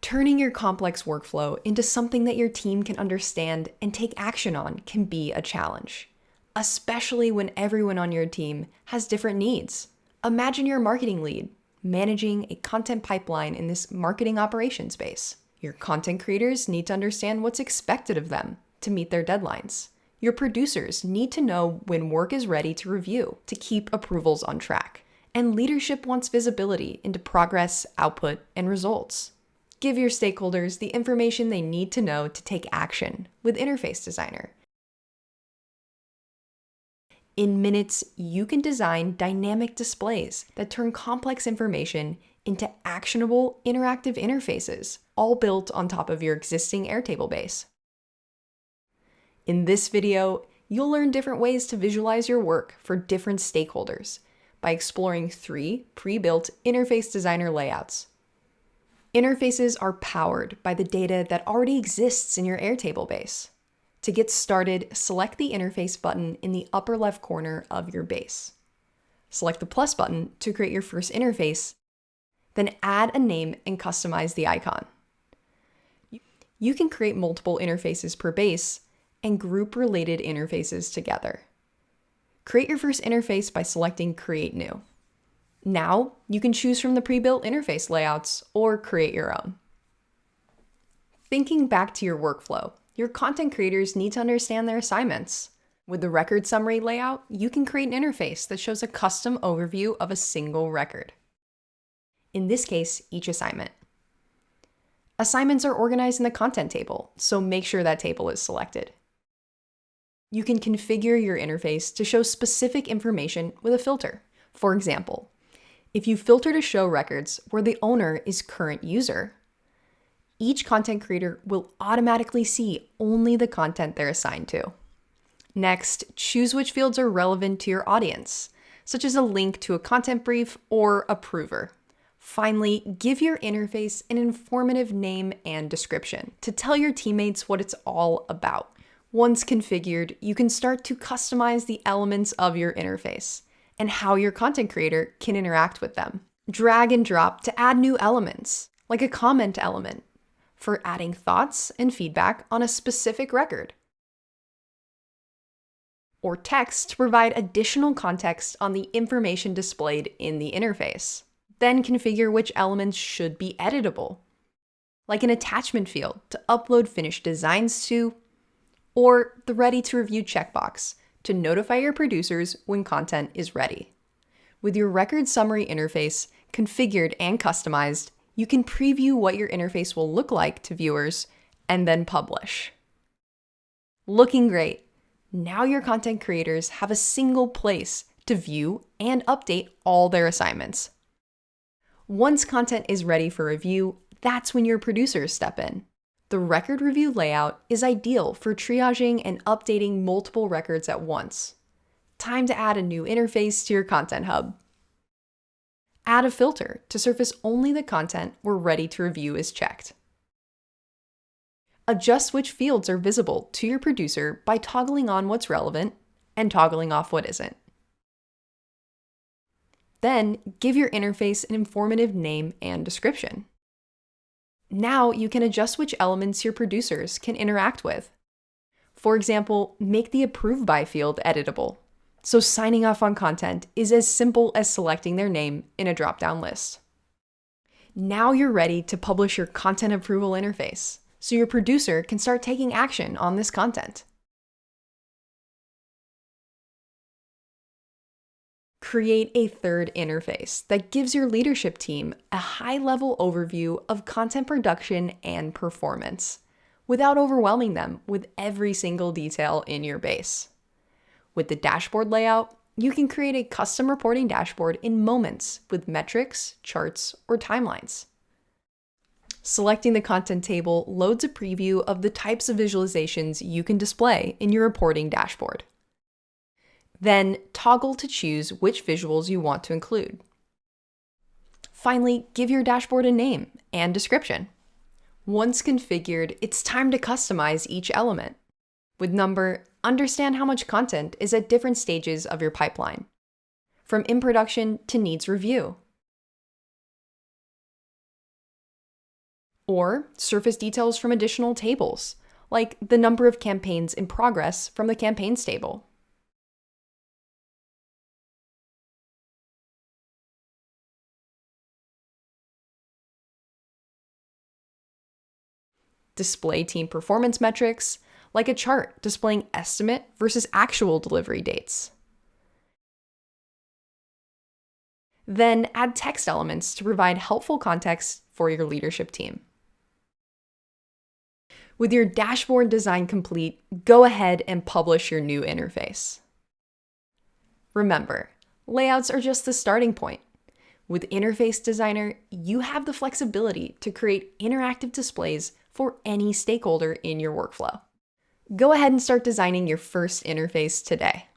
Turning your complex workflow into something that your team can understand and take action on can be a challenge, especially when everyone on your team has different needs. Imagine you're a marketing lead managing a content pipeline in this marketing operations space. Your content creators need to understand what's expected of them to meet their deadlines. Your producers need to know when work is ready to review to keep approvals on track. And leadership wants visibility into progress, output, and results. Give your stakeholders the information they need to know to take action with Interface Designer. In minutes, you can design dynamic displays that turn complex information into actionable, interactive interfaces, all built on top of your existing Airtable base. In this video, you'll learn different ways to visualize your work for different stakeholders by exploring 3 pre-built Interface Designer layouts. Interfaces are powered by the data that already exists in your Airtable base. To get started, select the Interface button in the upper left corner of your base. Select the plus button to create your first interface, then add a name and customize the icon. You can create multiple interfaces per base and group related interfaces together. Create your first interface by selecting Create New. Now, you can choose from the pre-built interface layouts or create your own. Thinking back to your workflow, your content creators need to understand their assignments. With the record summary layout, you can create an interface that shows a custom overview of a single record. In this case, each assignment. Assignments are organized in the content table, so make sure that table is selected. You can configure your interface to show specific information with a filter. For example, if you filter to show records where the owner is current user, each content creator will automatically see only the content they're assigned to. Next, choose which fields are relevant to your audience, such as a link to a content brief or approver. Finally, give your interface an informative name and description to tell your teammates what it's all about. Once configured, you can start to customize the elements of your interface and how your content creator can interact with them. Drag and drop to add new elements, like a comment element, for adding thoughts and feedback on a specific record, or text to provide additional context on the information displayed in the interface. Then configure which elements should be editable, like an attachment field to upload finished designs to, or the Ready to Review checkbox to notify your producers when content is ready. With your record summary interface configured and customized, you can preview what your interface will look like to viewers and then publish. Looking great! Now your content creators have a single place to view and update all their assignments. Once content is ready for review, that's when your producers step in. The record review layout is ideal for triaging and updating multiple records at once. Time to add a new interface to your content hub. Add a filter to surface only the content where Ready to Review is checked. Adjust which fields are visible to your producer by toggling on what's relevant and toggling off what isn't. Then, give your interface an informative name and description. Now you can adjust which elements your producers can interact with. For example, make the Approve By field editable, so signing off on content is as simple as selecting their name in a drop-down list. Now you're ready to publish your content approval interface, so your producer can start taking action on this content. Create a third interface that gives your leadership team a high-level overview of content production and performance, without overwhelming them with every single detail in your base. With the dashboard layout, you can create a custom reporting dashboard in moments with metrics, charts, or timelines. Selecting the content table loads a preview of the types of visualizations you can display in your reporting dashboard. Then toggle to choose which visuals you want to include. Finally, give your dashboard a name and description. Once configured, it's time to customize each element. With Number, understand how much content is at different stages of your pipeline, from in production to needs review. Or surface details from additional tables, like the number of campaigns in progress from the campaigns table. Display team performance metrics, like a chart displaying estimate versus actual delivery dates. Then add text elements to provide helpful context for your leadership team. With your dashboard design complete, go ahead and publish your new interface. Remember, layouts are just the starting point. With Interface Designer, you have the flexibility to create interactive displays for any stakeholder in your workflow. Go ahead and start designing your first interface today.